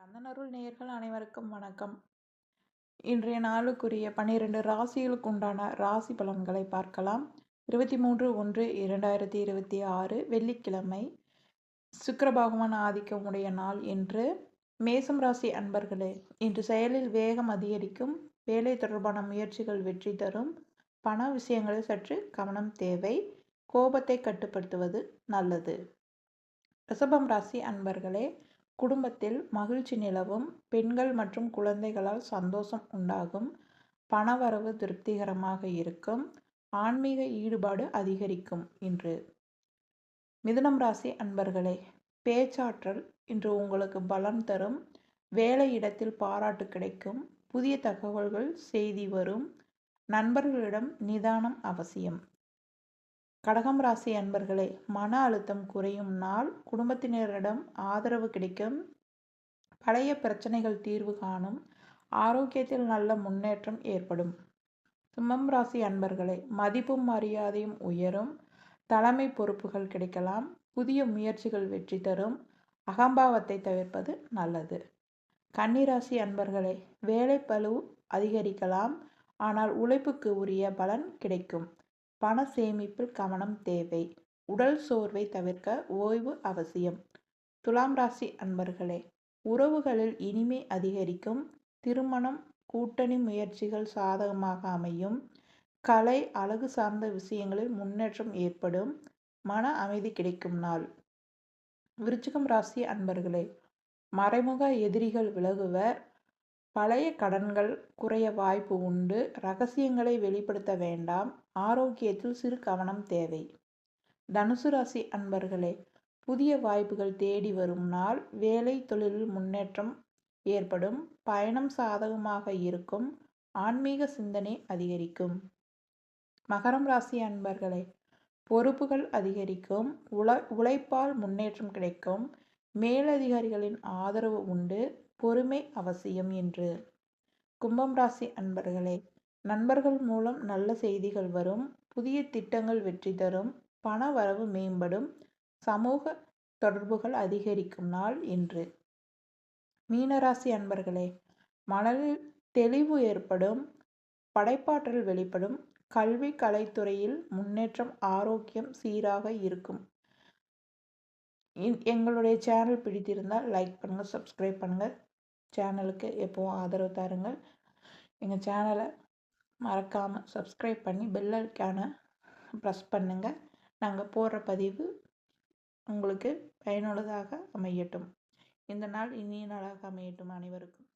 கந்தனருள் நேயர்கள் அனைவருக்கும் வணக்கம். இன்றைய நாளுக்குரிய 12 ராசிகளுக்கு உண்டான ராசி பலன்களை பார்க்கலாம். 23/1/2026 வெள்ளிக்கிழமை, சுக்கிர பகவான் ஆதிக்கம் உடைய நாள் என்று. மேசம் ராசி அன்பர்களே, இன்று செயலில் வேகம் அதிகரிக்கும். வேலை தொடர்பான முயற்சிகள் வெற்றி தரும். பண விஷயங்களில் சற்று கவனம் தேவை. கோபத்தை கட்டுப்படுத்துவது நல்லது. ரிஷபம் ராசி அன்பர்களே, குடும்பத்தில் மகிழ்ச்சி நிலவும். பெண்கள் மற்றும் குழந்தைகளால் சந்தோஷம் உண்டாகும். பணவரவு திருப்திகரமாக இருக்கும். ஆன்மீக ஈடுபாடு அதிகரிக்கும் இன்று. மிதுனம் ராசி அன்பர்களே, பேச்சாற்றல் இன்று உங்களுக்கு பலம் தரும். வேலை இடத்தில் பாராட்டு கிடைக்கும். புதிய தகவல்கள் செய்தி வரும். நண்பர்களிடம் நிதானம் அவசியம். கடகம் ராசி அன்பர்களே, மன அழுத்தம் குறையும் நாள். குடும்பத்தினரிடம் ஆதரவு கிடைக்கும். பழைய பிரச்சனைகள் தீர்வு காணும். ஆரோக்கியத்தில் நல்ல முன்னேற்றம் ஏற்படும். சிம்மம் ராசி அன்பர்களே, மதிப்பும் மரியாதையும் உயரும். தலைமை பொறுப்புகள் கிடைக்கலாம். புதிய முயற்சிகள் வெற்றி தரும். அகம்பாவத்தை தவிர்ப்பது நல்லது. கன்னிராசி அன்பர்களே, வேலைப்பளு அதிகரிக்கலாம். ஆனால் உழைப்புக்கு உரிய பலன் கிடைக்கும். பண சேமிப்பில் கவனம் தேவை. உடல் சோர்வை தவிர்க்க ஓய்வு அவசியம். துலாம் ராசி அன்பர்களே, உறவுகளில் இனிமை அதிகரிக்கும். திருமணம், கூட்டணி முயற்சிகள் சாதகமாக அமையும். கலை, அழகு சார்ந்த விஷயங்களில் முன்னேற்றம் ஏற்படும். மன அமைதி கிடைக்கும் நாள். விருச்சிகம் ராசி அன்பர்களே, மறைமுக எதிரிகள் விலகுவர். பழைய கடன்கள் குறைய வாய்ப்பு உண்டு. ரகசியங்களை வெளிப்படுத்த வேண்டாம். ஆரோக்கியத்தில் சிறு கவனம் தேவை. தனுசு ராசி அன்பர்களே, புதிய வாய்ப்புகள் தேடி வரும் நாள். வேலை தொழிலில் முன்னேற்றம் ஏற்படும். பயணம் சாதகமாக இருக்கும். ஆன்மீக சிந்தனை அதிகரிக்கும். மகரம் ராசி அன்பர்களே, பொறுப்புகள் அதிகரிக்கும். உழைப்பால் முன்னேற்றம் கிடைக்கும். மேலதிகாரிகளின் ஆதரவு உண்டு. பொறுமை அவசியம் என்று. கும்பம் ராசி அன்பர்களே, நண்பர்கள் மூலம் நல்ல செய்திகள் வரும். புதிய திட்டங்கள் வெற்றி தரும். பண வரவு மேம்படும். சமூக தொடர்புகள் அதிகரிக்கும் நாள் இன்று. மீனராசி அன்பர்களே, மனதில் தெளிவு ஏற்படும். படைப்பாற்றல் வெளிப்படும். கல்வி, கலைத்துறையில் முன்னேற்றம். ஆரோக்கியம் சீராக இருக்கும். எங்களுடைய சேனல் பிடித்திருந்தால் லைக் பண்ணுங்கள், சப்ஸ்கிரைப் பண்ணுங்கள். சேனலுக்கு எப்போவும் ஆதரவு தாருங்கள். எங்கள் சேனலை மறக்காமல் சப்ஸ்கிரைப் பண்ணி பெல் ஐக்கானை ப்ரெஸ் பண்ணுங்கள். நாங்கள் போடுற பதிவு உங்களுக்கு பயனுள்ளதாக அமையட்டும். இந்த நாள் இனிய நாளாக அமையட்டும் அனைவருக்கும்.